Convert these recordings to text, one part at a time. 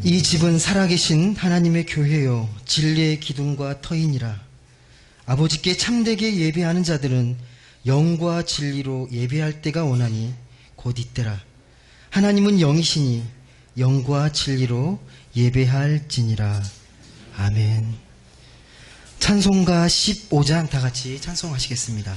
이 집은 살아계신 하나님의 교회요 진리의 기둥과 터이니라. 아버지께 참되게 예배하는 자들은 영과 진리로 예배할 때가 오나니 곧 이때라. 하나님은 영이시니 영과 진리로 예배할지니라. 아멘. 찬송가 15장 다 같이 찬송하시겠습니다.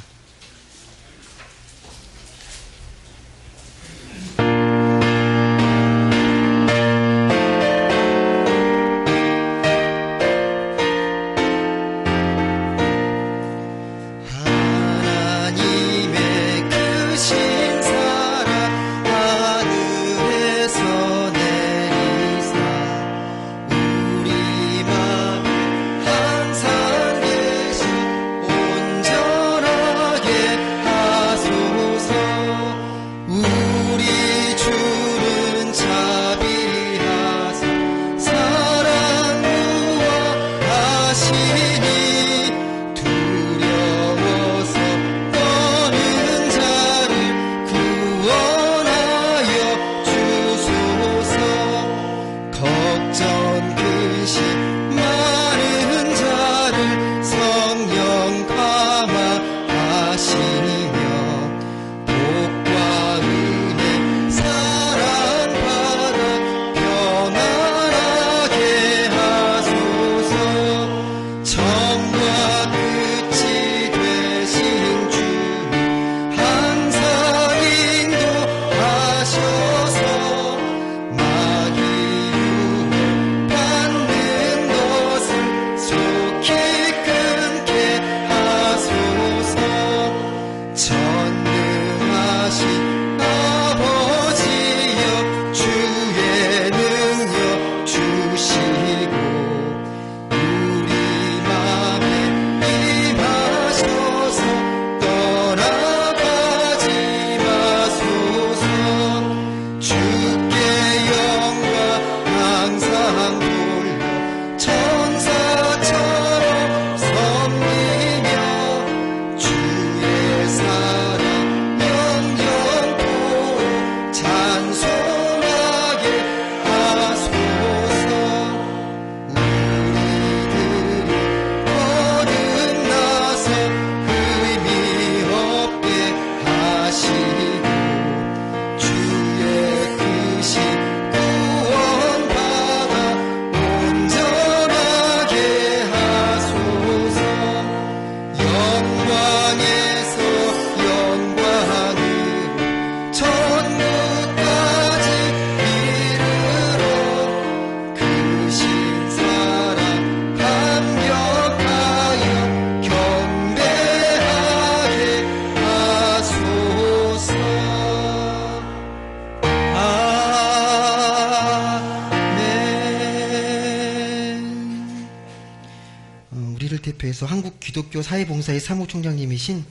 대표해서 한국 기독교 사회봉사의 사무총장님이신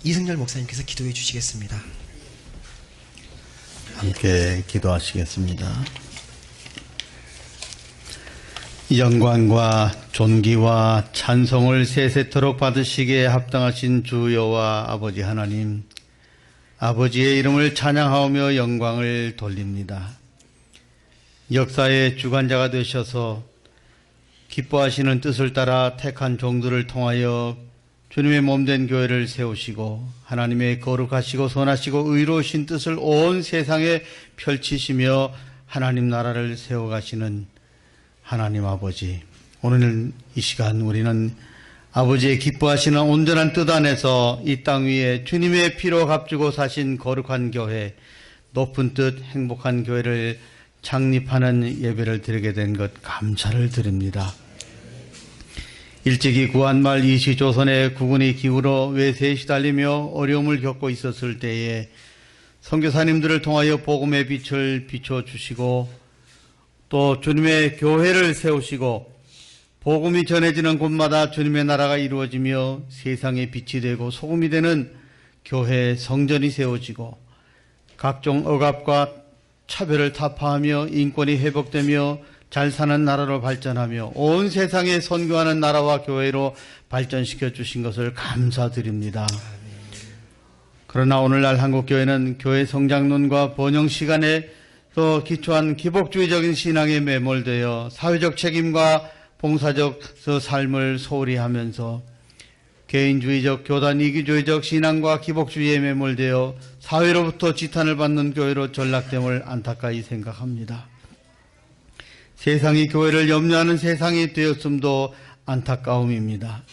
이승열 목사님께서 기도해 주시겠습니다. 함께 기도하시겠습니다. 영광과 존귀와 찬송을 세세토록 받으시기에 합당하신 주 여호와 아버지 하나님, 아버지의 이름을 찬양하오며 영광을 돌립니다. 역사의 주관자가 되셔서 기뻐하시는 뜻을 따라 택한 종들을 통하여 주님의 몸된 교회를 세우시고 하나님의 거룩하시고 선하시고 의로우신 뜻을 온 세상에 펼치시며 하나님 나라를 세워가시는 하나님 아버지, 오늘 이 시간 우리는 아버지의 기뻐하시는 온전한 뜻 안에서 이 땅 위에 주님의 피로 값주고 사신 거룩한 교회, 높은 뜻 행복한 교회를 창립하는 예배를 드리게 된 것 감사를 드립니다. 일찍이 구한말 이시 조선의 국군이 기울어 외세에 시달리며 어려움을 겪고 있었을 때에 선교사님들을 통하여 복음의 빛을 비춰주시고 또 주님의 교회를 세우시고 복음이 전해지는 곳마다 주님의 나라가 이루어지며 세상의 빛이 되고 소금이 되는 교회 성전이 세워지고 각종 억압과 차별을 타파하며 인권이 회복되며 잘 사는 나라로 발전하며 온 세상에 선교하는 나라와 교회로 발전시켜 주신 것을 감사드립니다. 그러나 오늘날 한국교회는 교회 성장론과 번영 시간에 또 기초한 기복주의적인 신앙에 매몰되어 사회적 책임과 봉사적 삶을 소홀히 하면서 개인주의적, 교단 이기주의적 신앙과 기복주의에 매몰되어 사회로부터 지탄을 받는 교회로 전락됨을 안타까이 생각합니다. 세상이 교회를 염려하는 세상이 되었음도 안타까움입니다.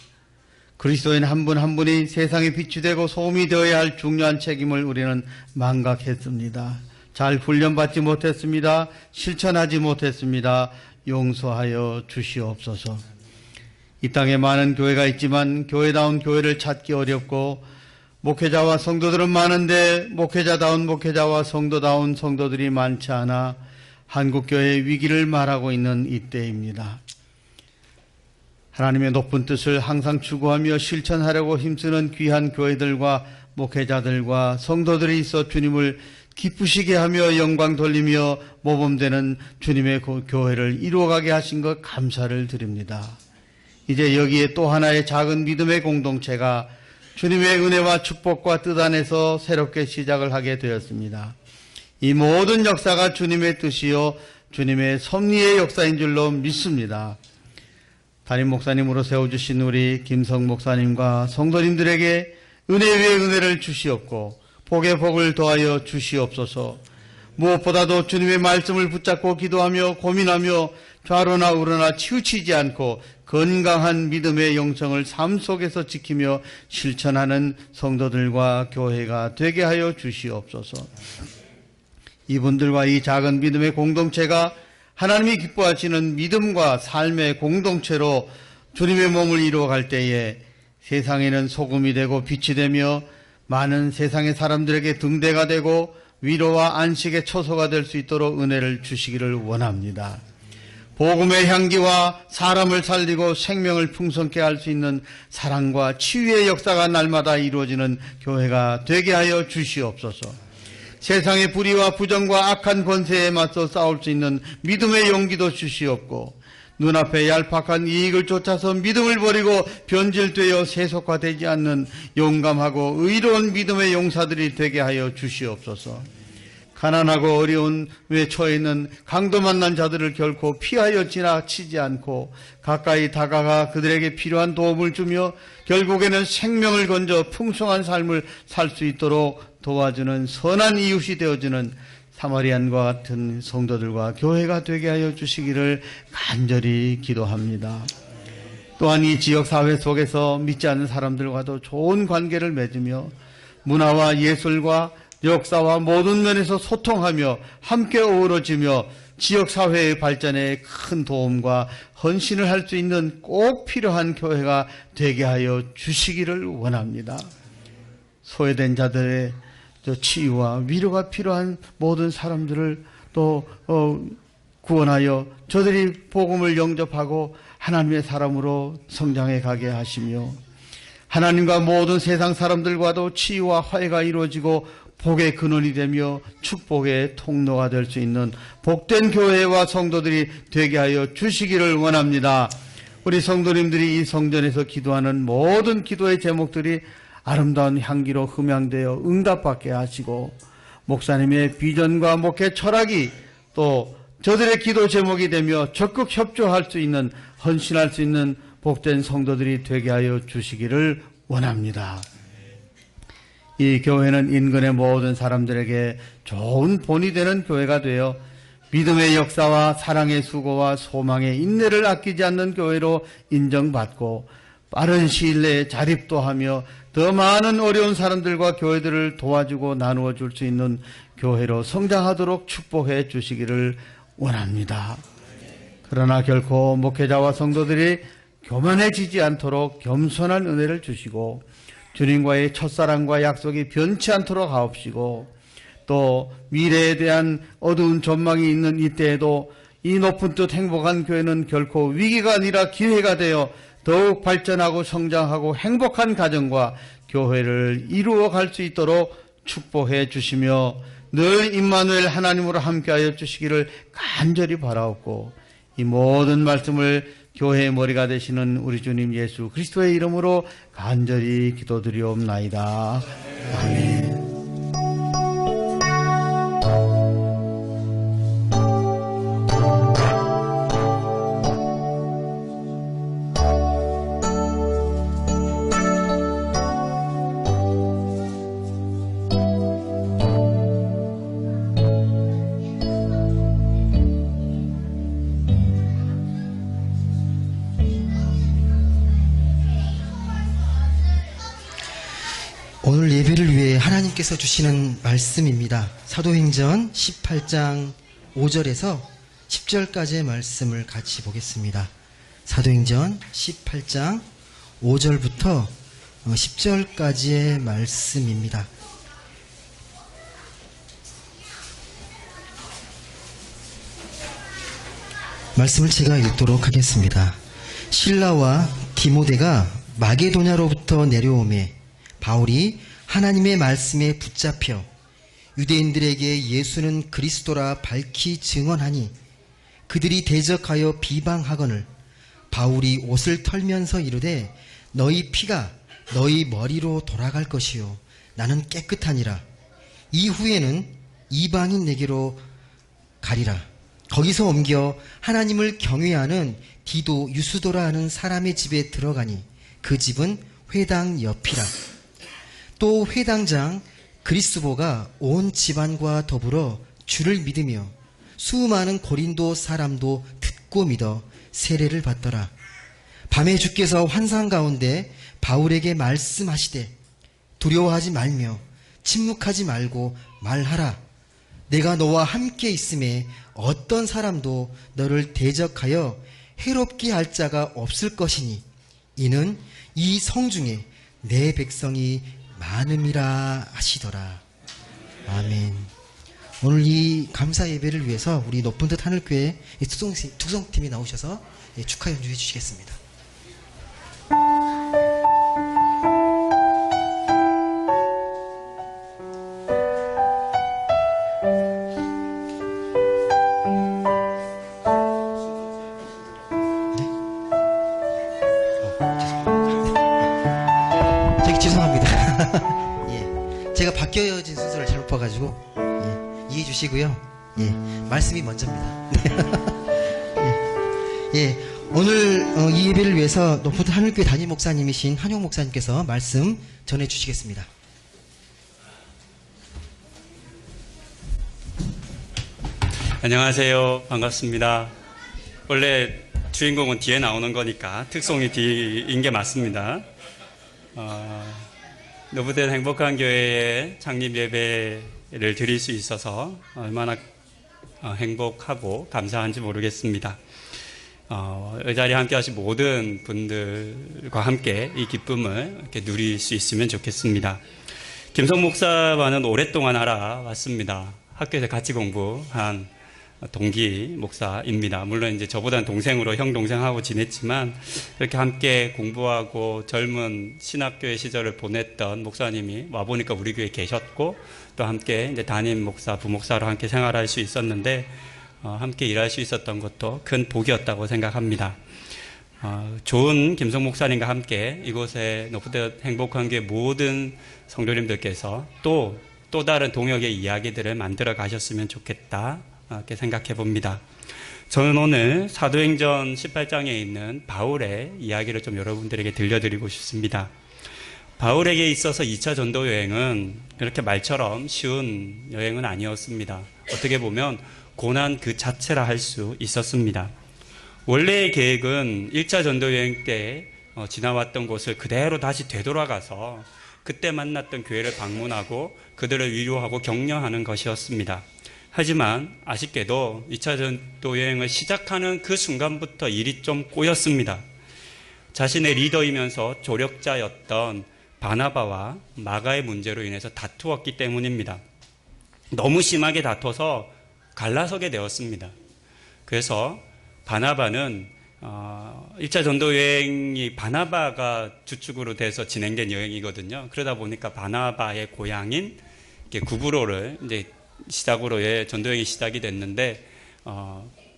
그리스도인 한 분 한 분이 세상에 빛이 되고 소음이 되어야 할 중요한 책임을 우리는 망각했습니다. 잘 훈련받지 못했습니다. 실천하지 못했습니다. 용서하여 주시옵소서. 이 땅에 많은 교회가 있지만 교회다운 교회를 찾기 어렵고 목회자와 성도들은 많은데 목회자다운 목회자와 성도다운 성도들이 많지 않아 한국교회의 위기를 말하고 있는 이때입니다. 하나님의 높은 뜻을 항상 추구하며 실천하려고 힘쓰는 귀한 교회들과 목회자들과 성도들이 있어 주님을 기쁘시게 하며 영광 돌리며 모범되는 주님의 교회를 이루어가게 하신 것 감사를 드립니다. 이제 여기에 또 하나의 작은 믿음의 공동체가 주님의 은혜와 축복과 뜻 안에서 새롭게 시작을 하게 되었습니다. 이 모든 역사가 주님의 뜻이요 주님의 섭리의 역사인 줄로 믿습니다. 담임 목사님으로 세워주신 우리 김성 목사님과 성도님들에게 은혜 위에 은혜를 주시옵고 복에 복을 더하여 주시옵소서. 무엇보다도 주님의 말씀을 붙잡고 기도하며 고민하며 좌로나 우로나 치우치지 않고 건강한 믿음의 영성을 삶 속에서 지키며 실천하는 성도들과 교회가 되게 하여 주시옵소서. 이분들과 이 작은 믿음의 공동체가 하나님이 기뻐하시는 믿음과 삶의 공동체로 주님의 몸을 이루어갈 때에 세상에는 소금이 되고 빛이 되며 많은 세상의 사람들에게 등대가 되고 위로와 안식의 초소가 될 수 있도록 은혜를 주시기를 원합니다. 복음의 향기와 사람을 살리고 생명을 풍성케 할 수 있는 사랑과 치유의 역사가 날마다 이루어지는 교회가 되게 하여 주시옵소서. 세상의 불의와 부정과 악한 권세에 맞서 싸울 수 있는 믿음의 용기도 주시옵고 눈앞에 얄팍한 이익을 쫓아서 믿음을 버리고 변질되어 세속화되지 않는 용감하고 의로운 믿음의 용사들이 되게 하여 주시옵소서. 가난하고 어려운 왜 처해 있는 강도 만난 자들을 결코 피하여 지나치지 않고 가까이 다가가 그들에게 필요한 도움을 주며 결국에는 생명을 건져 풍성한 삶을 살 수 있도록 도와주는 선한 이웃이 되어주는 사마리안과 같은 성도들과 교회가 되게 하여 주시기를 간절히 기도합니다. 또한 이 지역사회 속에서 믿지 않는 사람들과도 좋은 관계를 맺으며 문화와 예술과 역사와 모든 면에서 소통하며 함께 어우러지며 지역사회의 발전에 큰 도움과 헌신을 할 수 있는 꼭 필요한 교회가 되게 하여 주시기를 원합니다. 소외된 자들의 치유와 위로가 필요한 모든 사람들을 또 구원하여 저들이 복음을 영접하고 하나님의 사람으로 성장해 가게 하시며 하나님과 모든 세상 사람들과도 치유와 화해가 이루어지고 복의 근원이 되며 축복의 통로가 될 수 있는 복된 교회와 성도들이 되게 하여 주시기를 원합니다. 우리 성도님들이 이 성전에서 기도하는 모든 기도의 제목들이 아름다운 향기로 흠양되어 응답받게 하시고 목사님의 비전과 목회 철학이 또 저들의 기도 제목이 되며 적극 협조할 수 있는 헌신할 수 있는 복된 성도들이 되게 하여 주시기를 원합니다. 이 교회는 인근의 모든 사람들에게 좋은 본이 되는 교회가 되어 믿음의 역사와 사랑의 수고와 소망의 인내를 아끼지 않는 교회로 인정받고 빠른 시일 내에 자립도 하며 더 많은 어려운 사람들과 교회들을 도와주고 나누어 줄 수 있는 교회로 성장하도록 축복해 주시기를 원합니다. 그러나 결코 목회자와 성도들이 교만해지지 않도록 겸손한 은혜를 주시고 주님과의 첫사랑과 약속이 변치 않도록 하옵시고 또 미래에 대한 어두운 전망이 있는 이때에도 이 높은 뜻 행복한 교회는 결코 위기가 아니라 기회가 되어 더욱 발전하고 성장하고 행복한 가정과 교회를 이루어 갈 수 있도록 축복해 주시며 늘 임마누엘 하나님으로 함께하여 주시기를 간절히 바라옵고 이 모든 말씀을 교회의 머리가 되시는 우리 주님 예수 그리스도의 이름으로 간절히 기도드리옵나이다. 아멘. 오늘 예배를 위해 하나님께서 주시는 말씀입니다. 사도행전 18장 5절에서 10절까지의 말씀을 같이 보겠습니다. 사도행전 18장 5절부터 10절까지의 말씀입니다. 말씀을 제가 읽도록 하겠습니다. 실라와 디모데가 마게도냐로부터 내려오매 바울이 하나님의 말씀에 붙잡혀 유대인들에게 예수는 그리스도라 밝히 증언하니 그들이 대적하여 비방하거늘 바울이 옷을 털면서 이르되 너희 피가 너희 머리로 돌아갈 것이요 나는 깨끗하니라. 이후에는 이방인에게로 가리라. 거기서 옮겨 하나님을 경외하는 디도 유스도라 하는 사람의 집에 들어가니 그 집은 회당 옆이라. 또 회당장 그리스보가 온 집안과 더불어 주를 믿으며 수많은 고린도 사람도 듣고 믿어 세례를 받더라. 밤에 주께서 환상 가운데 바울에게 말씀하시되 두려워하지 말며 침묵하지 말고 말하라. 내가 너와 함께 있음에 어떤 사람도 너를 대적하여 해롭게 할 자가 없을 것이니 이는 이 성중에 내 백성이 많음이라 하시더라. 아멘. 오늘 이 감사 예배를 위해서 우리 높은 듯 하늘교회 특성팀이 나오셔서 축하 연주해 주시겠습니다. 제가 바뀌어진 순서를 잘못 봐가지고 이해해 주시고요. 말씀이 먼저입니다. 오늘 이 예배를 위해서 높은 하늘교회 담임 목사님이신 한용 목사님께서 말씀 전해 주시겠습니다. 안녕하세요. 반갑습니다. 원래 주인공은 뒤에 나오는 거니까 특송이 뒤인 게 맞습니다. 노브된 행복한 교회의 창립 예배를 드릴 수 있어서 얼마나 행복하고 감사한지 모르겠습니다. 이 자리에 함께 하신 모든 분들과 함께 이 기쁨을 이렇게 누릴 수 있으면 좋겠습니다. 김성 목사와는 오랫동안 알아왔습니다. 학교에서 같이 공부한 동기 목사입니다. 물론 이제 저보다는 동생으로 형 동생하고 지냈지만 그렇게 함께 공부하고 젊은 신학교의 시절을 보냈던 목사님이 와 보니까 우리 교회에 계셨고 또 함께 이제 담임 목사, 부목사로 함께 생활할 수 있었는데 함께 일할 수 있었던 것도 큰 복이었다고 생각합니다. 좋은 김성 목사님과 함께 이곳에 높은 행복한 교회 모든 성도님들께서 또 다른 동역의 이야기들을 만들어 가셨으면 좋겠다. 이렇게 생각해 봅니다. 저는 오늘 사도행전 18장에 있는 바울의 이야기를 좀 여러분들에게 들려드리고 싶습니다. 바울에게 있어서 2차 전도 여행은 그렇게 말처럼 쉬운 여행은 아니었습니다. 어떻게 보면 고난 그 자체라 할 수 있었습니다. 원래의 계획은 1차 전도 여행 때 지나왔던 곳을 그대로 다시 되돌아가서 그때 만났던 교회를 방문하고 그들을 위로하고 격려하는 것이었습니다. 하지만 아쉽게도 2차 전도 여행을 시작하는 그 순간부터 일이 좀 꼬였습니다. 자신의 리더이면서 조력자였던 바나바와 마가의 문제로 인해서 다투었기 때문입니다. 너무 심하게 다퉈서 갈라서게 되었습니다. 그래서 바나바는 1차 전도 여행이 바나바가 주축으로 돼서 진행된 여행이거든요. 그러다 보니까 바나바의 고향인 구브로를 이제 시작으로 전도여행이 시작이 됐는데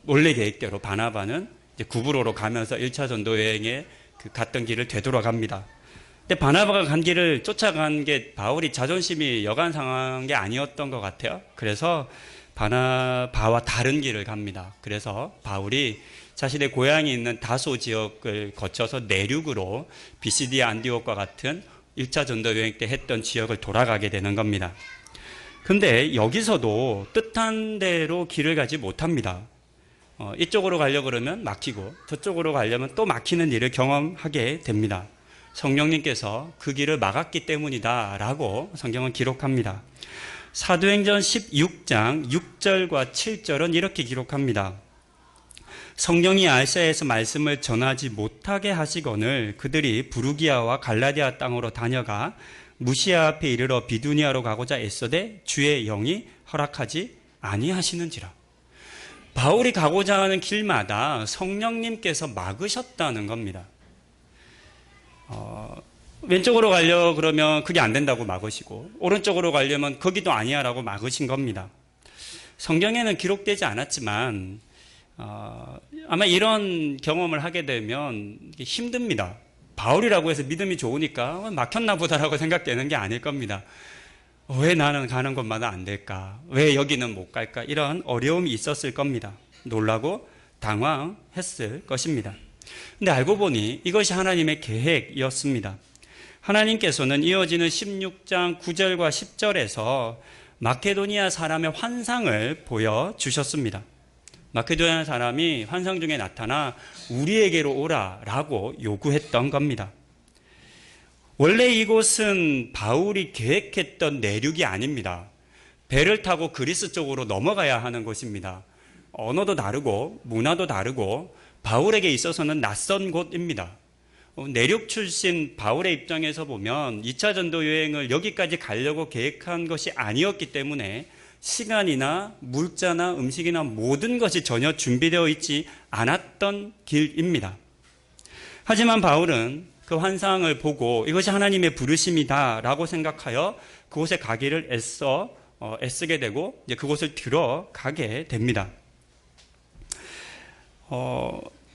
원래 계획대로 바나바는 이제 구브로로 가면서 1차 전도여행에 갔던 길을 되돌아갑니다. 근데 바나바가 간 길을 쫓아간 게 바울이 자존심이 여간 상한 게 아니었던 것 같아요. 그래서 바나바와 다른 길을 갑니다. 그래서 바울이 자신의 고향이 있는 다소 지역을 거쳐서 내륙으로 비시디아 안디옥과 같은 1차 전도여행 때 했던 지역을 돌아가게 되는 겁니다. 근데 여기서도 뜻한 대로 길을 가지 못합니다. 이쪽으로 가려고 그러면 막히고 저쪽으로 가려면 또 막히는 일을 경험하게 됩니다. 성령님께서 그 길을 막았기 때문이다라고 성경은 기록합니다. 사도행전 16장 6절과 7절은 이렇게 기록합니다. 성령이 아시아에서 말씀을 전하지 못하게 하시거늘 그들이 부르기아와 갈라디아 땅으로 다녀가 무시아 앞에 이르러 비두니아로 가고자 애써되 주의 영이 허락하지 아니하시는지라. 바울이 가고자 하는 길마다 성령님께서 막으셨다는 겁니다. 왼쪽으로 가려 그러면 그게 안 된다고 막으시고 오른쪽으로 가려면 거기도 아니야 라고 막으신 겁니다. 성경에는 기록되지 않았지만 아마 이런 경험을 하게 되면 힘듭니다. 바울이라고 해서 믿음이 좋으니까 막혔나 보다라고 생각되는 게 아닐 겁니다. 왜 나는 가는 곳마다 안 될까? 왜 여기는 못 갈까? 이런 어려움이 있었을 겁니다. 놀라고 당황했을 것입니다. 근데 알고 보니 이것이 하나님의 계획이었습니다. 하나님께서는 이어지는 16장 9절과 10절에서 마케도니아 사람의 환상을 보여주셨습니다. 마케도니아 사람이 환상 중에 나타나 우리에게로 오라라고 요구했던 겁니다. 원래 이곳은 바울이 계획했던 내륙이 아닙니다. 배를 타고 그리스 쪽으로 넘어가야 하는 곳입니다. 언어도 다르고 문화도 다르고 바울에게 있어서는 낯선 곳입니다. 내륙 출신 바울의 입장에서 보면 2차 전도 여행을 여기까지 가려고 계획한 것이 아니었기 때문에 시간이나 물자나 음식이나 모든 것이 전혀 준비되어 있지 않았던 길입니다. 하지만 바울은 그 환상을 보고 이것이 하나님의 부르심이다라고 생각하여 그곳에 가기를 애쓰게 되고 이제 그곳을 들어가게 됩니다.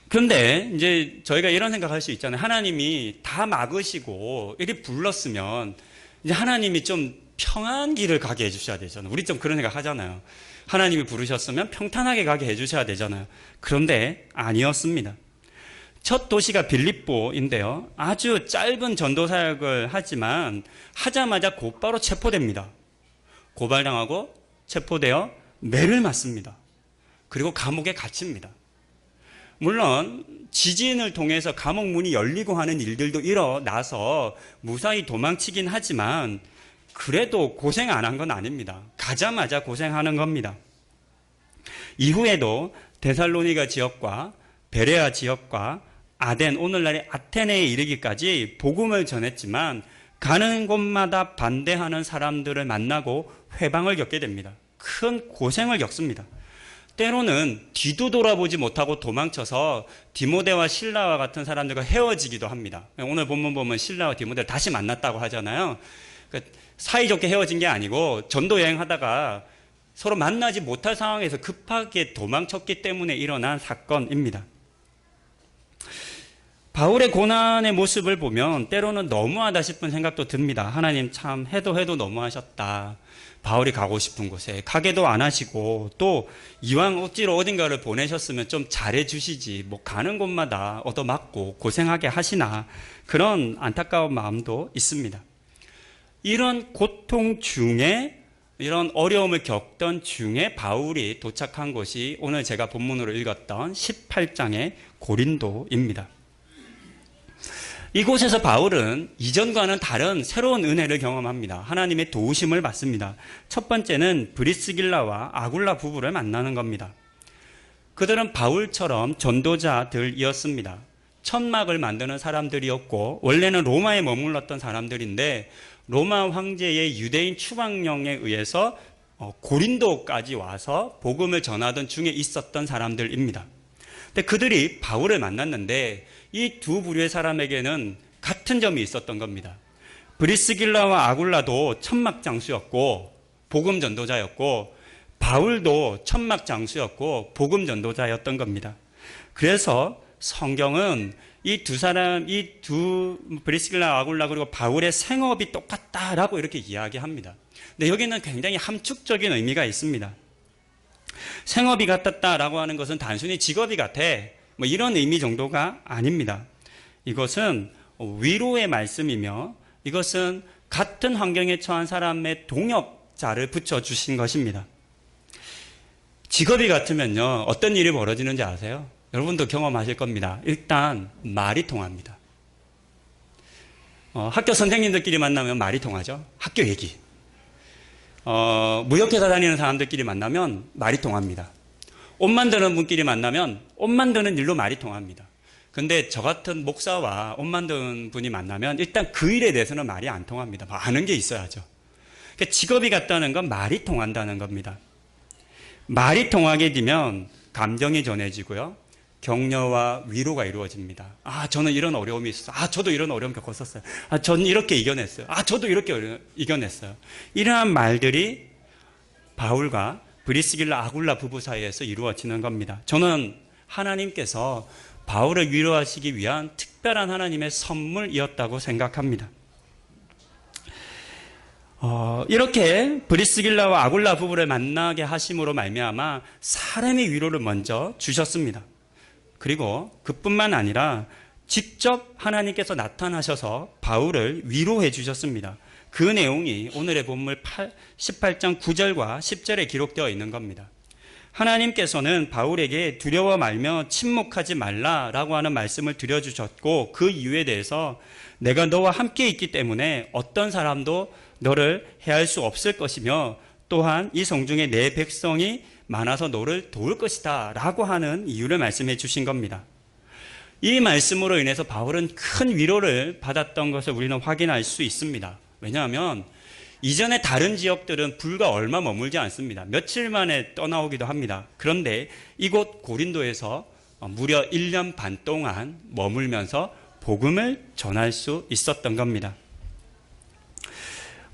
그런데 이제 저희가 이런 생각할 수 있잖아요. 하나님이 다 막으시고 이렇게 불렀으면 이제 하나님이 좀 평안한 길을 가게 해주셔야 되잖아요. 우리 좀 그런 생각 하잖아요. 하나님이 부르셨으면 평탄하게 가게 해주셔야 되잖아요. 그런데 아니었습니다. 첫 도시가 빌립보인데요. 아주 짧은 전도 사역을 하지만 하자마자 곧바로 체포됩니다. 고발당하고 체포되어 매를 맞습니다. 그리고 감옥에 갇힙니다. 물론 지진을 통해서 감옥 문이 열리고 하는 일들도 일어나서 무사히 도망치긴 하지만 그래도 고생 안 한 건 아닙니다. 가자마자 고생하는 겁니다. 이후에도 데살로니가 지역과 베레아 지역과 아덴, 오늘날의 아테네에 이르기까지 복음을 전했지만 가는 곳마다 반대하는 사람들을 만나고 회방을 겪게 됩니다. 큰 고생을 겪습니다. 때로는 뒤도 돌아보지 못하고 도망쳐서 디모데와 실라와 같은 사람들과 헤어지기도 합니다. 오늘 본문 보면 실라와 디모데를 다시 만났다고 하잖아요. 사이좋게 헤어진 게 아니고 전도 여행하다가 서로 만나지 못할 상황에서 급하게 도망쳤기 때문에 일어난 사건입니다. 바울의 고난의 모습을 보면 때로는 너무하다 싶은 생각도 듭니다. 하나님 참 해도 너무하셨다. 바울이 가고 싶은 곳에 가게도 안 하시고 또 이왕 억지로 어딘가를 보내셨으면 좀 잘해주시지 뭐 가는 곳마다 얻어맞고 고생하게 하시나 그런 안타까운 마음도 있습니다. 이런 고통 중에 이런 어려움을 겪던 중에 바울이 도착한 곳이 오늘 제가 본문으로 읽었던 18장의 고린도입니다. 이곳에서 바울은 이전과는 다른 새로운 은혜를 경험합니다. 하나님의 도우심을 받습니다. 첫 번째는 브리스길라와 아굴라 부부를 만나는 겁니다. 그들은 바울처럼 전도자들이었습니다. 천막을 만드는 사람들이었고 원래는 로마에 머물렀던 사람들인데 로마 황제의 유대인 추방령에 의해서 고린도까지 와서 복음을 전하던 중에 있었던 사람들입니다. 근데 그들이 바울을 만났는데 이 두 부류의 사람에게는 같은 점이 있었던 겁니다. 브리스길라와 아굴라도 천막 장수였고 복음 전도자였고 바울도 천막 장수였고 복음 전도자였던 겁니다. 그래서 성경은 이 두 브리스길라, 아굴라 그리고 바울의 생업이 똑같다라고 이렇게 이야기합니다. 근데 여기는 굉장히 함축적인 의미가 있습니다. 생업이 같았다라고 하는 것은 단순히 직업이 같아 뭐 이런 의미 정도가 아닙니다. 이것은 위로의 말씀이며 이것은 같은 환경에 처한 사람의 동역자를 붙여주신 것입니다. 직업이 같으면요 어떤 일이 벌어지는지 아세요? 여러분도 경험하실 겁니다. 일단 말이 통합니다. 학교 선생님들끼리 만나면 말이 통하죠. 학교 얘기. 무역회사 다니는 사람들끼리 만나면 말이 통합니다. 옷 만드는 분끼리 만나면 옷 만드는 일로 말이 통합니다. 근데 저 같은 목사와 옷 만드는 분이 만나면 일단 그 일에 대해서는 말이 안 통합니다. 아는 게 있어야죠. 그러니까 직업이 같다는 건 말이 통한다는 겁니다. 말이 통하게 되면 감정이 전해지고요. 격려와 위로가 이루어집니다. 아, 저는 이런 어려움이 있었어요. 아, 저도 이런 어려움 겪었었어요. 아, 저는 이렇게 이겨냈어요. 아, 저도 이렇게 이겨냈어요. 이러한 말들이 바울과 브리스길라 아굴라 부부 사이에서 이루어지는 겁니다. 저는 하나님께서 바울을 위로하시기 위한 특별한 하나님의 선물이었다고 생각합니다. 이렇게 브리스길라와 아굴라 부부를 만나게 하심으로 말미암아 사람의 위로를 먼저 주셨습니다. 그리고 그뿐만 아니라 직접 하나님께서 나타나셔서 바울을 위로해 주셨습니다. 그 내용이 오늘의 본문 18장 9절과 10절에 기록되어 있는 겁니다. 하나님께서는 바울에게 두려워 말며 침묵하지 말라라고 하는 말씀을 드려주셨고, 그 이유에 대해서 내가 너와 함께 있기 때문에 어떤 사람도 너를 해할 수 없을 것이며, 또한 이 성중에 내 백성이 많아서 너를 도울 것이다 라고 하는 이유를 말씀해 주신 겁니다. 이 말씀으로 인해서 바울은 큰 위로를 받았던 것을 우리는 확인할 수 있습니다. 왜냐하면 이전에 다른 지역들은 불과 얼마 머물지 않습니다. 며칠 만에 떠나오기도 합니다. 그런데 이곳 고린도에서 무려 1년 반 동안 머물면서 복음을 전할 수 있었던 겁니다.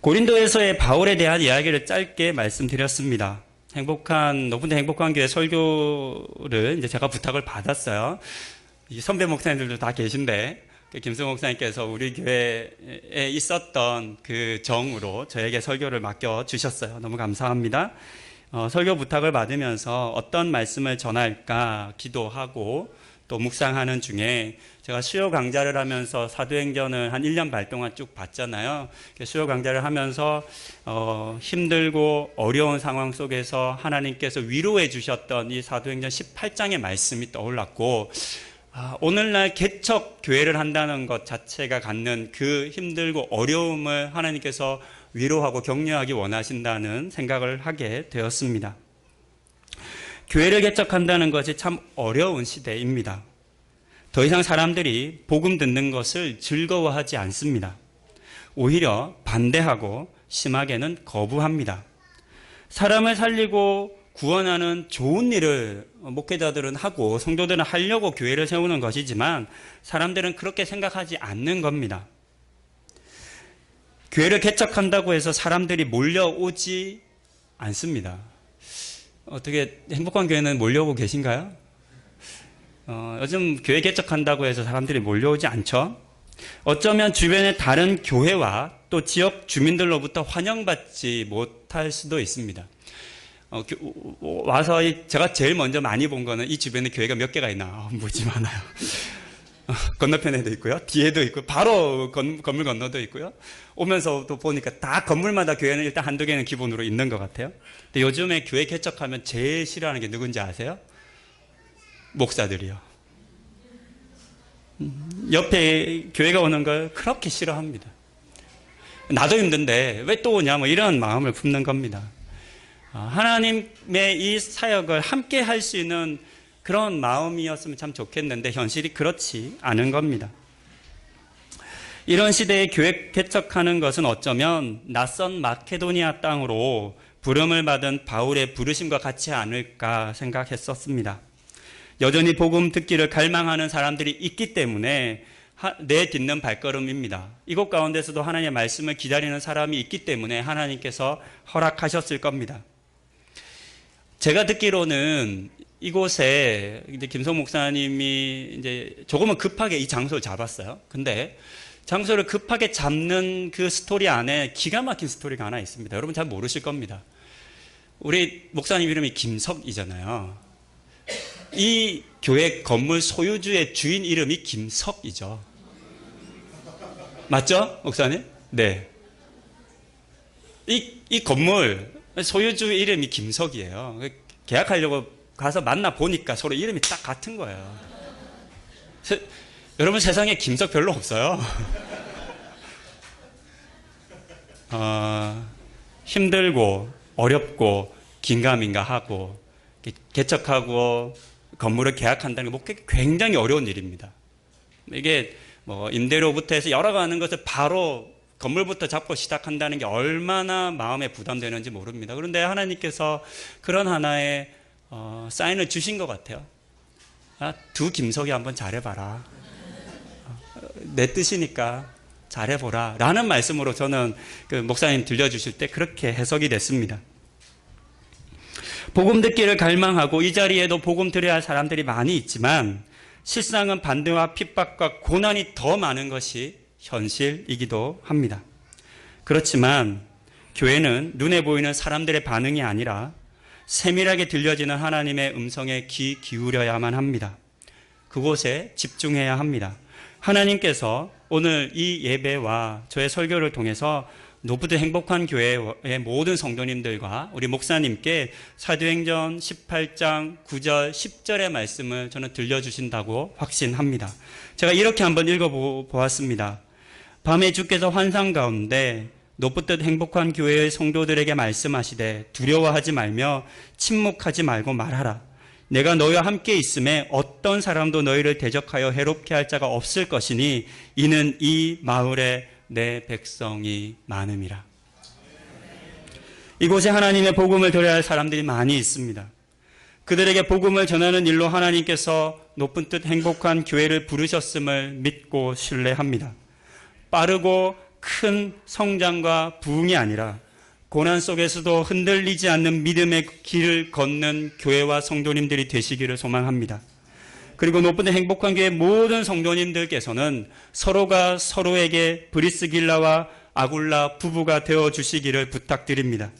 고린도에서의 바울에 대한 이야기를 짧게 말씀드렸습니다. 높은 데 행복한 교회 설교를 이제 제가 부탁을 받았어요. 이 선배 목사님들도 다 계신데, 김승호 목사님께서 우리 교회에 있었던 그 정으로 저에게 설교를 맡겨주셨어요. 너무 감사합니다. 설교 부탁을 받으면서 어떤 말씀을 전할까 기도하고 또 묵상하는 중에 제가 수요 강좌를 하면서 사도행전을 한 1년 반 동안 쭉 봤잖아요. 수요 강좌를 하면서 힘들고 어려운 상황 속에서 하나님께서 위로해 주셨던 이 사도행전 18장의 말씀이 떠올랐고, 오늘날 개척 교회를 한다는 것 자체가 갖는 그 힘들고 어려움을 하나님께서 위로하고 격려하기 원하신다는 생각을 하게 되었습니다. 교회를 개척한다는 것이 참 어려운 시대입니다. 더 이상 사람들이 복음 듣는 것을 즐거워하지 않습니다. 오히려 반대하고 심하게는 거부합니다. 사람을 살리고 구원하는 좋은 일을 목회자들은 하고 성도들은 하려고 교회를 세우는 것이지만 사람들은 그렇게 생각하지 않는 겁니다. 교회를 개척한다고 해서 사람들이 몰려오지 않습니다. 어떻게 행복한 교회는 몰려오고 계신가요? 요즘 교회 개척한다고 해서 사람들이 몰려오지 않죠. 어쩌면 주변의 다른 교회와 또 지역 주민들로부터 환영받지 못할 수도 있습니다. 와서 제가 제일 먼저 많이 본 거는 이 주변에 교회가 몇 개가 있나, 무지 많아요. 건너편에도 있고요, 뒤에도 있고, 바로 건물 건너도 있고요. 오면서도 보니까 다 건물마다 교회는 일단 한두 개는 기본으로 있는 것 같아요. 근데 요즘에 교회 개척하면 제일 싫어하는 게 누군지 아세요? 목사들이요. 옆에 교회가 오는 걸 그렇게 싫어합니다. 나도 힘든데 왜 또 오냐, 뭐 이런 마음을 품는 겁니다. 하나님의 이 사역을 함께 할 수 있는 그런 마음이었으면 참 좋겠는데 현실이 그렇지 않은 겁니다. 이런 시대에 교회 개척하는 것은 어쩌면 낯선 마케도니아 땅으로 부름을 받은 바울의 부르심과 같지 않을까 생각했었습니다. 여전히 복음 듣기를 갈망하는 사람들이 있기 때문에 내딛는 발걸음입니다. 이곳 가운데서도 하나님의 말씀을 기다리는 사람이 있기 때문에 하나님께서 허락하셨을 겁니다. 제가 듣기로는 이곳에 이제 김성 목사님이 이제 조금은 급하게 이 장소를 잡았어요. 근데 장소를 급하게 잡는 그 스토리 안에 기가 막힌 스토리가 하나 있습니다. 여러분 잘 모르실 겁니다. 우리 목사님 이름이 김석이잖아요. 이 교회 건물 소유주의 주인 이름이 김석이죠. 맞죠, 목사님? 네. 이 건물 소유주 이름이 김석이에요. 계약하려고 가서 만나 보니까 서로 이름이 딱 같은 거예요. 여러분 세상에 김석 별로 없어요. 힘들고 어렵고 긴가민가하고 개척하고 건물을 계약한다는 게 굉장히 어려운 일입니다. 이게 뭐 임대료부터 해서 여러 가지 것을 바로 건물부터 잡고 시작한다는 게 얼마나 마음에 부담되는지 모릅니다. 그런데 하나님께서 그런 하나의 사인을 주신 것 같아요. 두 김석이 한번 잘해봐라. 내 뜻이니까 잘해보라. 라는 말씀으로 저는 그 목사님 들려주실 때 그렇게 해석이 됐습니다. 복음 듣기를 갈망하고 이 자리에도 복음 들어야 할 사람들이 많이 있지만 실상은 반대와 핍박과 고난이 더 많은 것이 현실이기도 합니다. 그렇지만 교회는 눈에 보이는 사람들의 반응이 아니라 세밀하게 들려지는 하나님의 음성에 귀 기울여야만 합니다. 그곳에 집중해야 합니다. 하나님께서 오늘 이 예배와 저의 설교를 통해서 노푸드 행복한 교회의 모든 성도님들과 우리 목사님께 사도행전 18장 9절 10절의 말씀을 저는 들려주신다고 확신합니다. 제가 이렇게 한번 읽어보았습니다. 밤에 주께서 환상 가운데 노푸드 행복한 교회의 성도들에게 말씀하시되 두려워하지 말며 침묵하지 말고 말하라. 내가 너희와 함께 있음에 어떤 사람도 너희를 대적하여 해롭게 할 자가 없을 것이니 이는 이 마을에 내 백성이 많음이라. 이곳에 하나님의 복음을 전해야 할 사람들이 많이 있습니다. 그들에게 복음을 전하는 일로 하나님께서 높은 뜻 행복한 교회를 부르셨음을 믿고 신뢰합니다. 빠르고 큰 성장과 부흥이 아니라 고난 속에서도 흔들리지 않는 믿음의 길을 걷는 교회와 성도님들이 되시기를 소망합니다. 그리고 높은 행복한 교회 모든 성도님들께서는 서로가 서로에게 브리스길라와 아굴라 부부가 되어주시기를 부탁드립니다.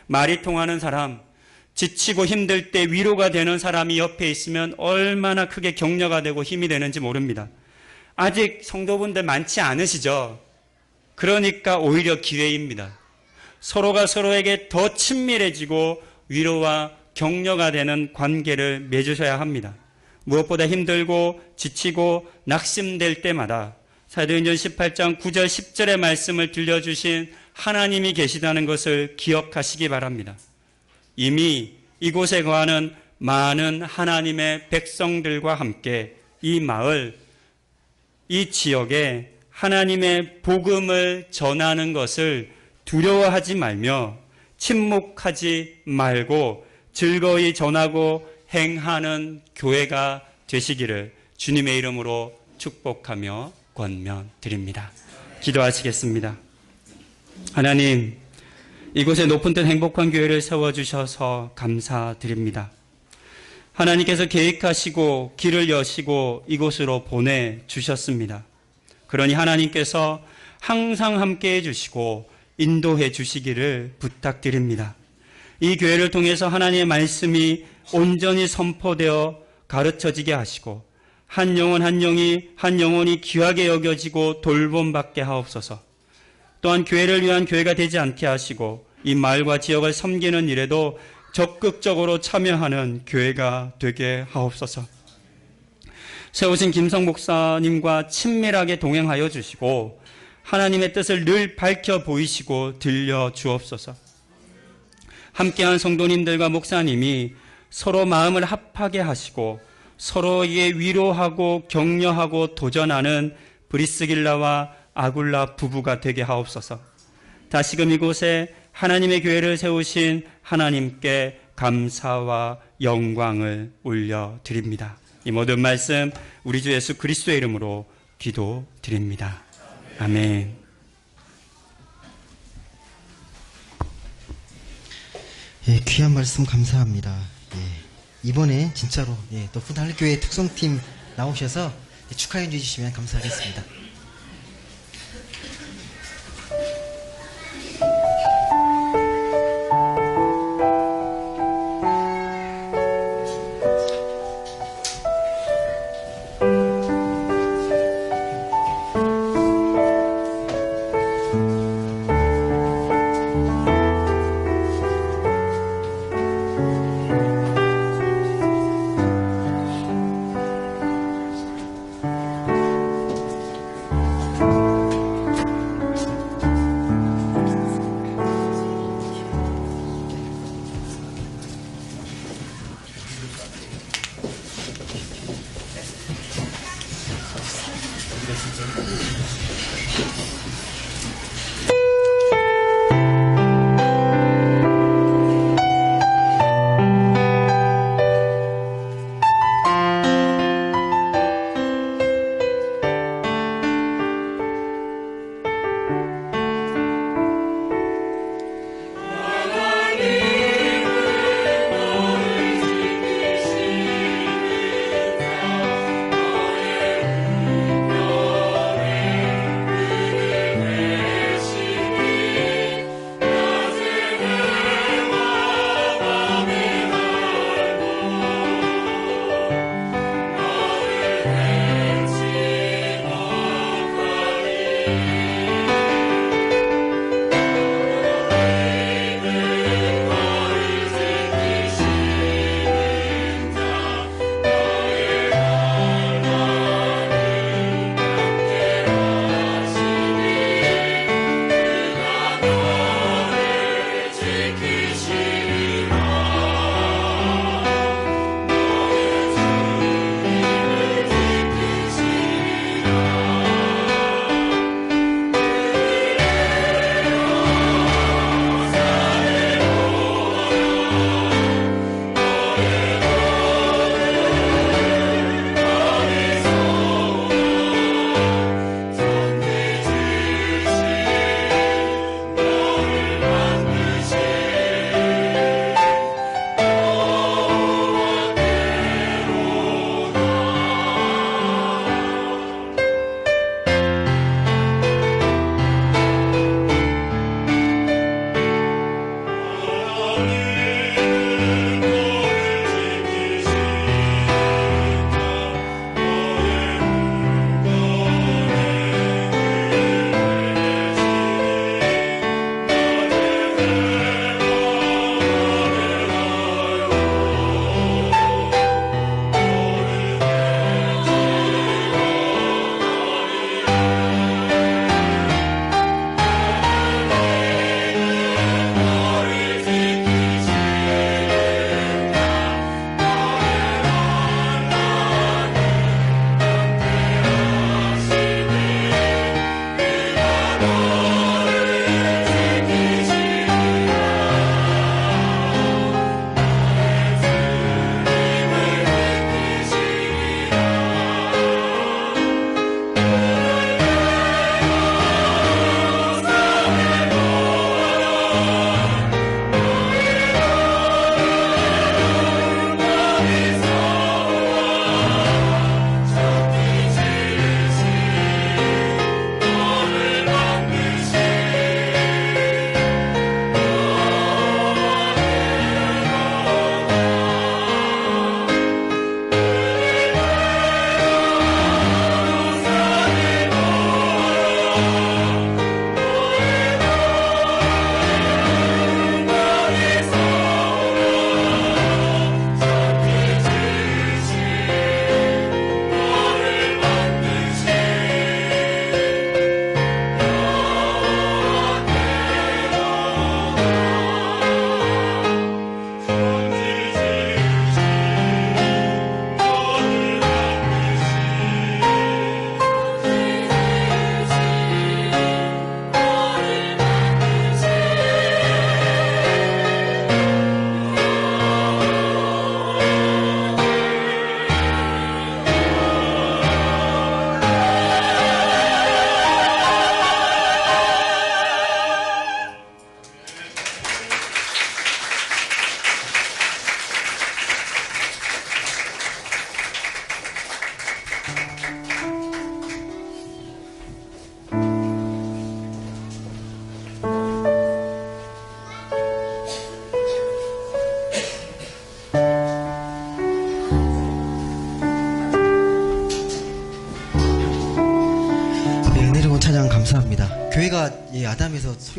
말이 통하는 사람, 지치고 힘들 때 위로가 되는 사람이 옆에 있으면 얼마나 크게 격려가 되고 힘이 되는지 모릅니다. 아직 성도분들 많지 않으시죠? 그러니까 오히려 기회입니다. 서로가 서로에게 더 친밀해지고 위로와 격려가 되는 관계를 맺으셔야 합니다. 무엇보다 힘들고 지치고 낙심될 때마다 사도행전 18장 9절 10절의 말씀을 들려주신 하나님이 계시다는 것을 기억하시기 바랍니다. 이미 이곳에 거하는 많은 하나님의 백성들과 함께 이 마을, 이 지역에 하나님의 복음을 전하는 것을 두려워하지 말며 침묵하지 말고 즐거이 전하고 행하는 교회가 되시기를 주님의 이름으로 축복하며 권면드립니다. 기도하시겠습니다. 하나님, 이곳에 높은 뜻 행복한 교회를 세워주셔서 감사드립니다. 하나님께서 계획하시고 길을 여시고 이곳으로 보내주셨습니다. 그러니 하나님께서 항상 함께해 주시고 인도해 주시기를 부탁드립니다. 이 교회를 통해서 하나님의 말씀이 온전히 선포되어 가르쳐지게 하시고 한 영혼 한 영혼이 귀하게 여겨지고 돌봄받게 하옵소서. 또한 교회를 위한 교회가 되지 않게 하시고 이 마을과 지역을 섬기는 일에도 적극적으로 참여하는 교회가 되게 하옵소서. 세우신 김성 목사님과 친밀하게 동행하여 주시고 하나님의 뜻을 늘 밝혀 보이시고 들려 주옵소서. 함께한 성도님들과 목사님이 서로 마음을 합하게 하시고 서로에게 위로하고 격려하고 도전하는 브리스길라와 아굴라 부부가 되게 하옵소서. 다시금 이곳에 하나님의 교회를 세우신 하나님께 감사와 영광을 올려드립니다. 이 모든 말씀 우리 주 예수 그리스도의 이름으로 기도드립니다. 아멘. 예, 귀한 말씀 감사합니다. 예, 이번에 진짜로 높은 하늘교회 특성팀 나오셔서 축하해 주시면 감사하겠습니다.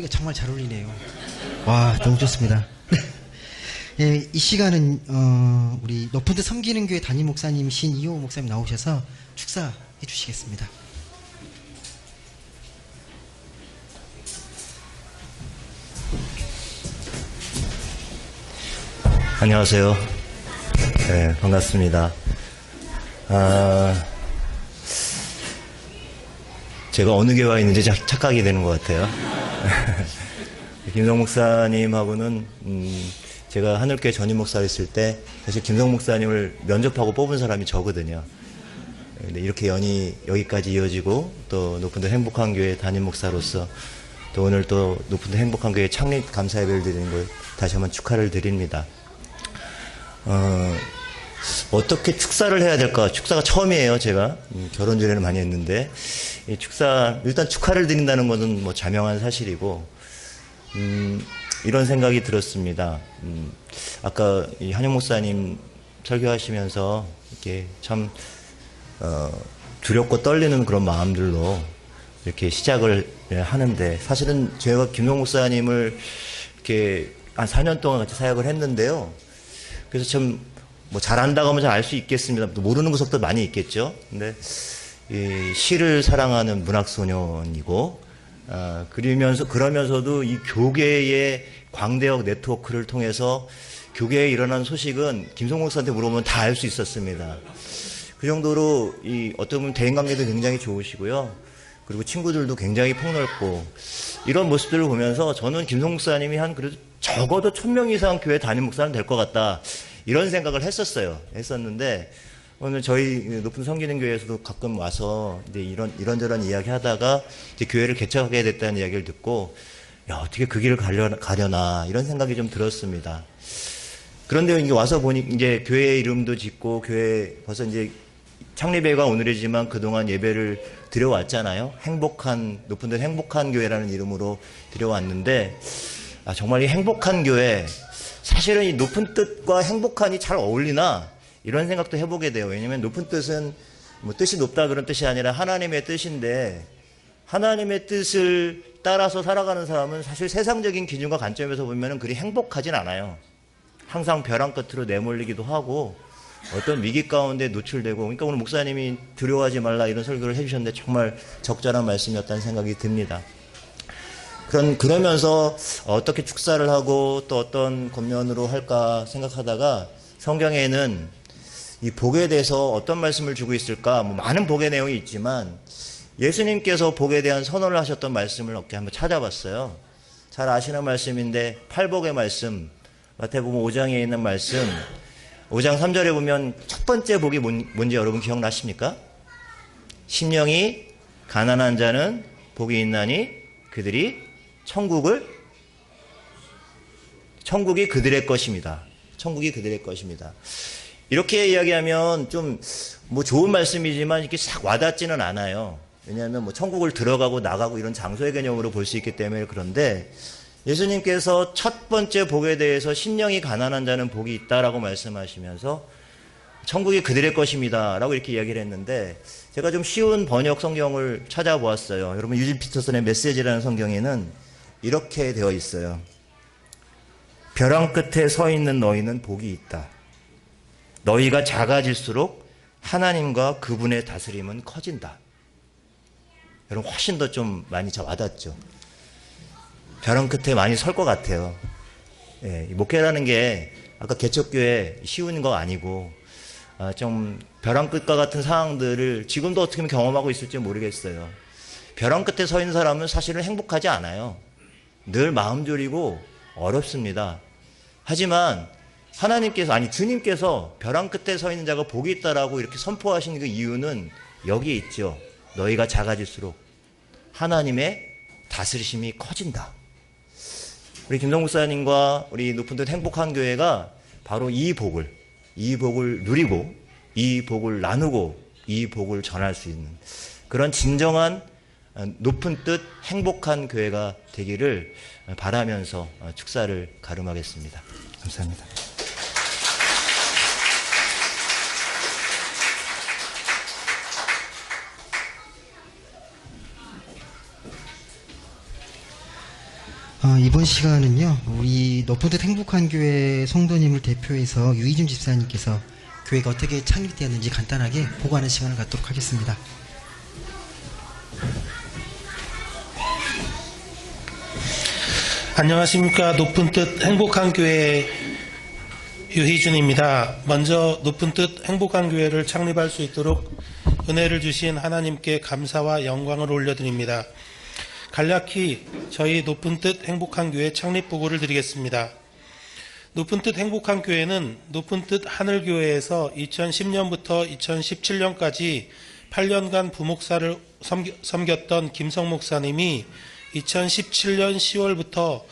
목소리가 정말 잘 어울리네요. 와, 너무 좋습니다. 예, 이 시간은 우리 높은 데 섬기는 교회 담임 목사님 신이호 목사님 나오셔서 축사해 주시겠습니다. 안녕하세요. 네, 반갑습니다. 제가 어느 교회에 와 있는지 착각이 되는 것 같아요. 김성 목사님하고는 제가 하늘교회 전임 목사를 했을 때 사실 김성 목사님을 면접하고 뽑은 사람이 저거든요. 근데 이렇게 연이 여기까지 이어지고 또 높은데 행복한 교회 담임 목사로서 또 오늘 또 높은데 행복한 교회 창립 감사 예배를 드리는 걸 다시 한번 축하를 드립니다. 어떻게 축사를 해야 될까? 축사가 처음이에요, 제가. 결혼 전에는 많이 했는데. 이 축사, 일단 축하를 드린다는 것은 뭐 자명한 사실이고, 이런 생각이 들었습니다. 아까 이 한영 목사님 설교하시면서 이렇게 참, 두렵고 떨리는 그런 마음들로 이렇게 시작을 하는데, 사실은 제가 김용 목사님을 이렇게 한 4년 동안 같이 사역을 했는데요. 그래서 참, 뭐 잘한다고 하면 잘 알 수 있겠습니다. 또 모르는 구석도 많이 있겠죠. 근데, 이 시를 사랑하는 문학소년이고, 그러면서도 이 교계의 광대역 네트워크를 통해서 교계에 일어난 소식은 김성 목사한테 물어보면 다 알 수 있었습니다. 그 정도로 어떻게 보면 대인관계도 굉장히 좋으시고요. 그리고 친구들도 굉장히 폭넓고, 이런 모습들을 보면서 저는 김성 목사님이 그래도 적어도 1000명 이상 교회 담임 목사는 될 것 같다. 이런 생각을 했었는데, 오늘 저희 높은 섬기는 교회에서도 가끔 와서 이제 이런저런 이야기 하다가 이제 교회를 개척하게 됐다는 이야기를 듣고, 야, 어떻게 그 길을 가려나, 이런 생각이 좀 들었습니다. 그런데 이제 와서 보니 이제 교회 이름도 짓고, 교회 벌써 이제 창립회가 오늘이지만 그동안 예배를 드려왔잖아요. 높은 데 행복한 교회라는 이름으로 드려왔는데, 정말 이 행복한 교회, 사실은 이 높은 뜻과 행복한이 잘 어울리나 이런 생각도 해보게 돼요. 왜냐하면 높은 뜻은 뭐 뜻이 높다 그런 뜻이 아니라 하나님의 뜻인데, 하나님의 뜻을 따라서 살아가는 사람은 사실 세상적인 기준과 관점에서 보면 그리 행복하진 않아요. 항상 벼랑 끝으로 내몰리기도 하고 어떤 위기 가운데 노출되고, 그러니까 오늘 목사님이 두려워하지 말라 이런 설교를 해주셨는데 정말 적절한 말씀이었다는 생각이 듭니다. 그러면서 어떻게 축사를 하고 또 어떤 권면으로 할까 생각하다가 성경에는 이 복에 대해서 어떤 말씀을 주고 있을까, 뭐 많은 복의 내용이 있지만 예수님께서 복에 대한 선언을 하셨던 말씀을 이렇게 한번 찾아봤어요. 잘 아시는 말씀인데 팔복의 말씀, 마태복음 5장에 있는 말씀, 5장 3절에 보면 첫 번째 복이 뭔지 여러분 기억나십니까? 심령이 가난한 자는 복이 있나니 그들이 천국이 그들의 것입니다. 천국이 그들의 것입니다. 이렇게 이야기하면 좀 뭐 좋은 말씀이지만 이렇게 싹 와닿지는 않아요. 왜냐하면 뭐 천국을 들어가고 나가고 이런 장소의 개념으로 볼 수 있기 때문에. 그런데 예수님께서 첫 번째 복에 대해서 심령이 가난한 자는 복이 있다라고 말씀하시면서 천국이 그들의 것입니다 라고 이렇게 이야기를 했는데, 제가 좀 쉬운 번역 성경을 찾아보았어요. 여러분 유진 피터슨의 메시지라는 성경에는 이렇게 되어 있어요. 벼랑 끝에 서 있는 너희는 복이 있다. 너희가 작아질수록 하나님과 그분의 다스림은 커진다. 여러분 훨씬 더 좀 많이 와닿죠. 벼랑 끝에 많이 설 것 같아요. 예, 목회라는 게 아까 개척교회 쉬운 거 아니고, 좀 벼랑 끝과 같은 상황들을 지금도 어떻게 보면 경험하고 있을지 모르겠어요. 벼랑 끝에 서 있는 사람은 사실은 행복하지 않아요. 늘 마음 졸이고 어렵습니다. 하지만 주님께서 벼랑 끝에 서 있는 자가 복이 있다라고 이렇게 선포하신 그 이유는 여기에 있죠. 너희가 작아질수록 하나님의 다스리심이 커진다. 우리 김성 목사님과 우리 높은 듯 행복한 교회가 바로 이 복을 누리고, 이 복을 나누고, 이 복을 전할 수 있는 그런 진정한 높은 뜻 행복한 교회가 되기를 바라면서 축사를 가름하겠습니다. 감사합니다. 이번 시간은요, 우리 높은 뜻 행복한 교회 성도님을 대표해서 유희준 집사님께서 교회가 어떻게 창립되었는지 간단하게 보고하는 시간을 갖도록 하겠습니다. 안녕하십니까. 높은 뜻 행복한 교회 유희준입니다. 먼저 높은 뜻 행복한 교회를 창립할 수 있도록 은혜를 주신 하나님께 감사와 영광을 올려드립니다. 간략히 저희 높은 뜻 행복한 교회 창립 보고를 드리겠습니다. 높은 뜻 행복한 교회는 높은 뜻 하늘교회에서 2010년부터 2017년까지 8년간 부목사를 섬겼던 김성 목사님이 2017년 10월부터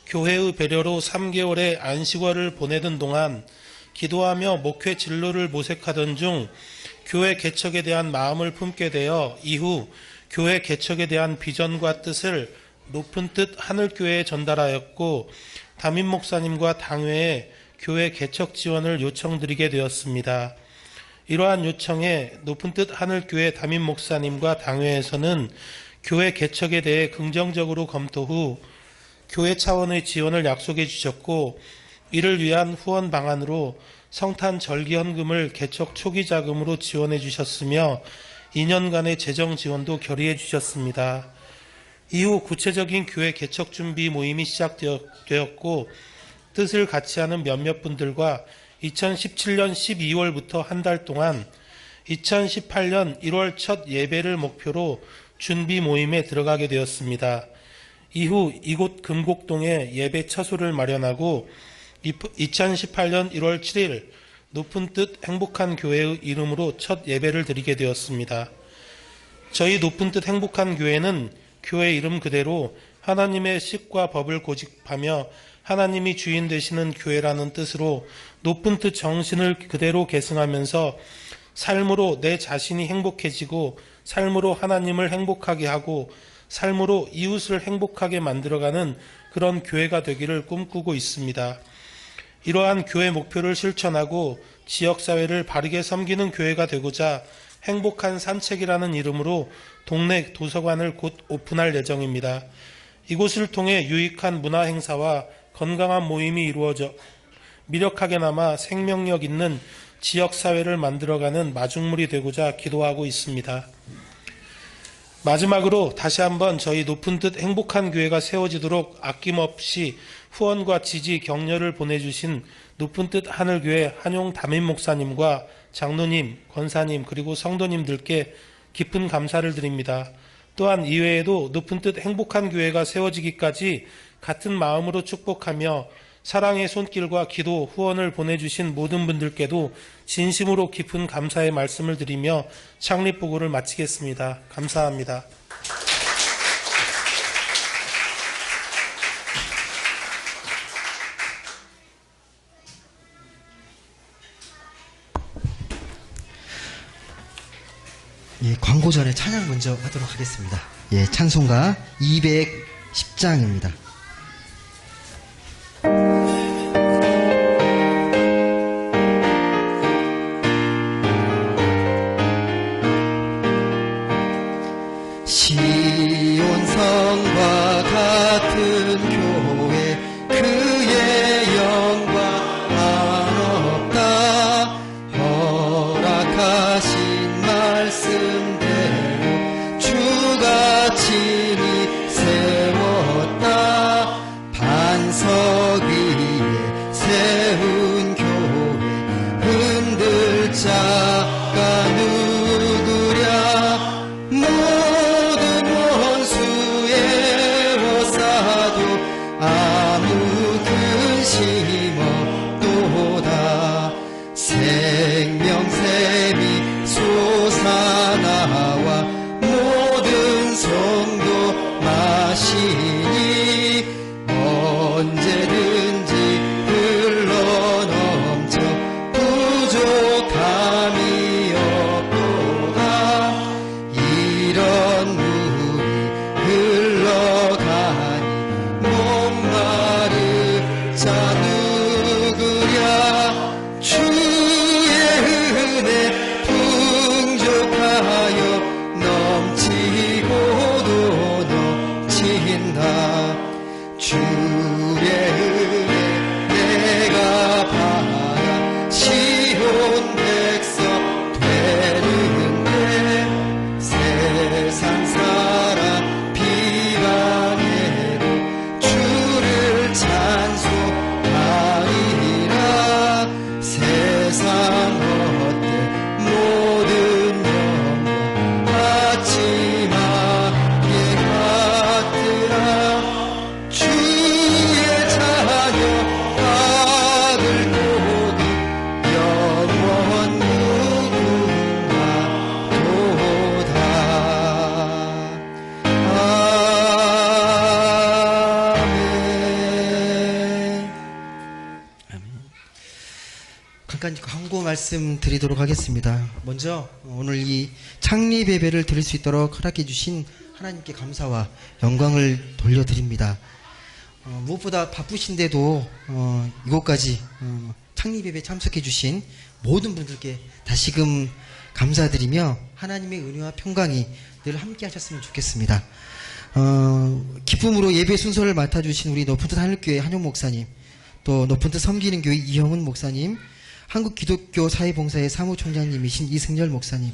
교회의 배려로 3개월의 안식월을 보내던 동안 기도하며 목회 진로를 모색하던 중 교회 개척에 대한 마음을 품게 되어 이후 교회 개척에 대한 비전과 뜻을 높은 뜻 하늘교회에 전달하였고 담임 목사님과 당회에 교회 개척 지원을 요청드리게 되었습니다. 이러한 요청에 높은 뜻 하늘교회 담임 목사님과 당회에서는 교회 개척에 대해 긍정적으로 검토 후 교회 차원의 지원을 약속해 주셨고 이를 위한 후원 방안으로 성탄 절기헌금을 개척 초기 자금으로 지원해 주셨으며 2년간의 재정 지원도 결의해 주셨습니다. 이후 구체적인 교회 개척 준비 모임이 시작되었고 뜻을 같이 하는 몇몇 분들과 2017년 12월부터 한 달 동안 2018년 1월 첫 예배를 목표로 준비 모임에 들어가게 되었습니다. 이후 이곳 금곡동에 예배 처소를 마련하고 2018년 1월 7일 높은 뜻 행복한 교회의 이름으로 첫 예배를 드리게 되었습니다. 저희 높은 뜻 행복한 교회는 교회 이름 그대로 하나님의 식과 법을 고집하며 하나님이 주인 되시는 교회라는 뜻으로 높은 뜻 정신을 그대로 계승하면서 삶으로 내 자신이 행복해지고 삶으로 하나님을 행복하게 하고 삶으로 이웃을 행복하게 만들어가는 그런 교회가 되기를 꿈꾸고 있습니다. 이러한 교회 목표를 실천하고 지역사회를 바르게 섬기는 교회가 되고자 행복한 산책이라는 이름으로 동네 도서관을 곧 오픈할 예정입니다. 이곳을 통해 유익한 문화 행사와 건강한 모임이 이루어져 미력하게나마 생명력 있는 지역사회를 만들어가는 마중물이 되고자 기도하고 있습니다. 마지막으로 다시 한번 저희 높은 뜻 행복한 교회가 세워지도록 아낌없이 후원과 지지, 격려를 보내주신 높은 뜻 하늘교회 한용 담임 목사님과 장로님, 권사님 그리고 성도님들께 깊은 감사를 드립니다. 또한 이외에도 높은 뜻 행복한 교회가 세워지기까지 같은 마음으로 축복하며 사랑의 손길과 기도, 후원을 보내주신 모든 분들께도 진심으로 깊은 감사의 말씀을 드리며 창립 보고를 마치겠습니다. 감사합니다. 예, 광고 전에 찬양 먼저 하도록 하겠습니다. 예, 찬송가 210장입니다. 시온성과 같은 교회 그의 영광 한없다 허락하신 말씀대로 주가 친히 세웠다 반석 위에 세운 교회 흔들 자가 누구랴 모든 원수의 워싸도 아무 근심 없도다 생명샘이 솟아나와 모든 성도 마시니 언제든지 흘러넘쳐 부족함이 없도다 이런 물이 흘러가니 목마를 자 누구랴 주 은혜 내가 받아 시온 백성 되는데 세상 사람 비방해도 주를 찬송하리라. 세상 헛된 모든 영광 마지막에 같으라. 주의 자녀 아들 모두 영원 누군가 도다. 아멘. 잠깐 광고 말씀 드리도록 하겠습니다. 먼저 오늘 이 창립 예배를 드릴 수 있도록 허락해 주신 하나님께 감사와 영광을 돌려드립니다. 무엇보다 바쁘신데도 이곳까지 창립 예배 참석해 주신 모든 분들께 다시금 감사드리며 하나님의 은혜와 평강이 늘 함께 하셨으면 좋겠습니다. 기쁨으로 예배 순서를 맡아주신 우리 높은 뜻 하늘교회 한용 목사님, 또 높은 뜻 섬기는 교회 이형은 목사님, 한국기독교 사회봉사회 사무총장님이신 이승열 목사님,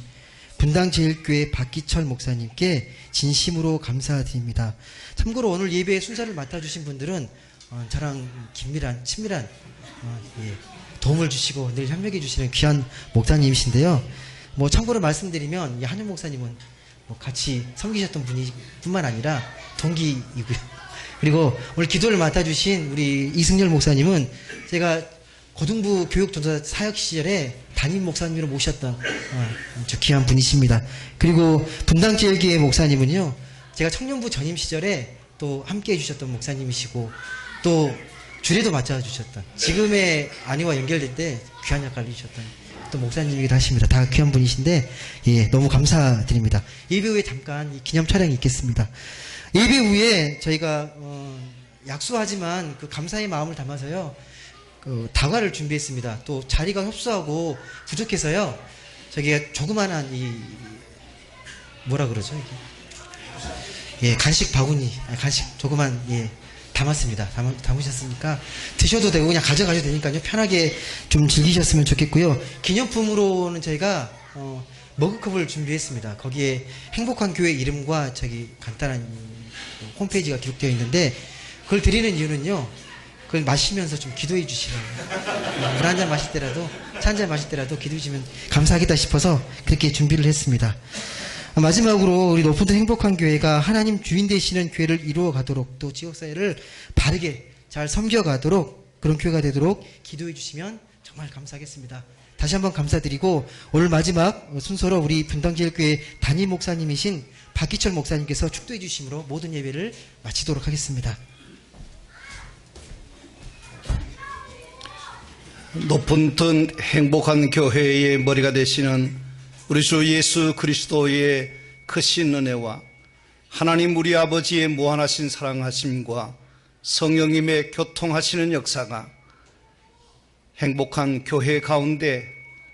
분당제일교회 박기철 목사님께 진심으로 감사드립니다. 참고로 오늘 예배 순서를 맡아주신 분들은 저랑 긴밀한 친밀한 도움을 주시고 늘 협력해 주시는 귀한 목사님이신데요. 뭐 참고로 말씀드리면 이 한용 목사님은 뭐 같이 섬기셨던 분이 뿐만 아니라 동기이고요. 그리고 오늘 기도를 맡아주신 우리 이승열 목사님은 제가 고등부 교육전도사 사역 시절에 담임 목사님으로 모셨던 저 귀한 분이십니다. 그리고 분당제일교회 목사님은요, 제가 청년부 전임 시절에 또 함께 해주셨던 목사님이시고 또 주례도 맡아주셨던, 지금의 아내와 연결될 때 귀한 역할을 해주셨던 또 목사님이기도 하십니다. 다 귀한 분이신데 너무 감사드립니다. 예배 후에 잠깐 이 기념 촬영이 있겠습니다. 예배 후에 저희가 약소하지만 그 감사의 마음을 담아서요, 다과를 준비했습니다. 또 자리가 협소하고 부족해서요, 저기가 조그만한 뭐라 그러죠? 이게? 간식 바구니, 간식 조그만 담았습니다. 담으셨으니까 드셔도 되고 그냥 가져가셔도 되니까요, 편하게 좀 즐기셨으면 좋겠고요. 기념품으로는 저희가 머그컵을 준비했습니다. 거기에 행복한 교회 이름과 저기 간단한 홈페이지가 기록되어 있는데, 그걸 드리는 이유는요, 그걸 마시면서 좀 기도해 주시라고. 물 한 잔 마실 때라도, 차 한 잔 마실 때라도 기도해 주시면 감사하겠다 싶어서 그렇게 준비를 했습니다. 마지막으로 우리 높은 뜻 행복한 교회가 하나님 주인 되시는 교회를 이루어 가도록, 또 지역사회를 바르게 잘 섬겨가도록, 그런 교회가 되도록 기도해 주시면 정말 감사하겠습니다. 다시 한번 감사드리고, 오늘 마지막 순서로 우리 분당제일교회 담임 목사님이신 박기철 목사님께서 축도해 주심으로 모든 예배를 마치도록 하겠습니다. 높은 뜻 행복한 교회의 머리가 되시는 우리 주 예수 그리스도의 크신 은혜와 하나님 우리 아버지의 무한하신 사랑하심과 성령님의 교통하시는 역사가 행복한 교회 가운데,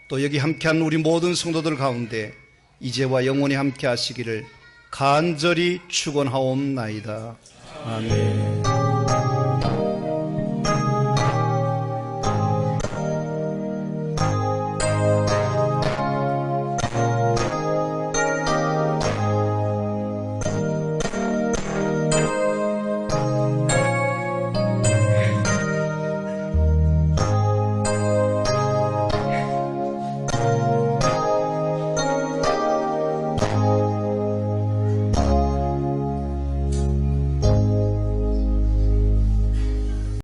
또 여기 함께한 우리 모든 성도들 가운데 이제와 영원히 함께 하시기를 간절히 축원하옵나이다. 아멘.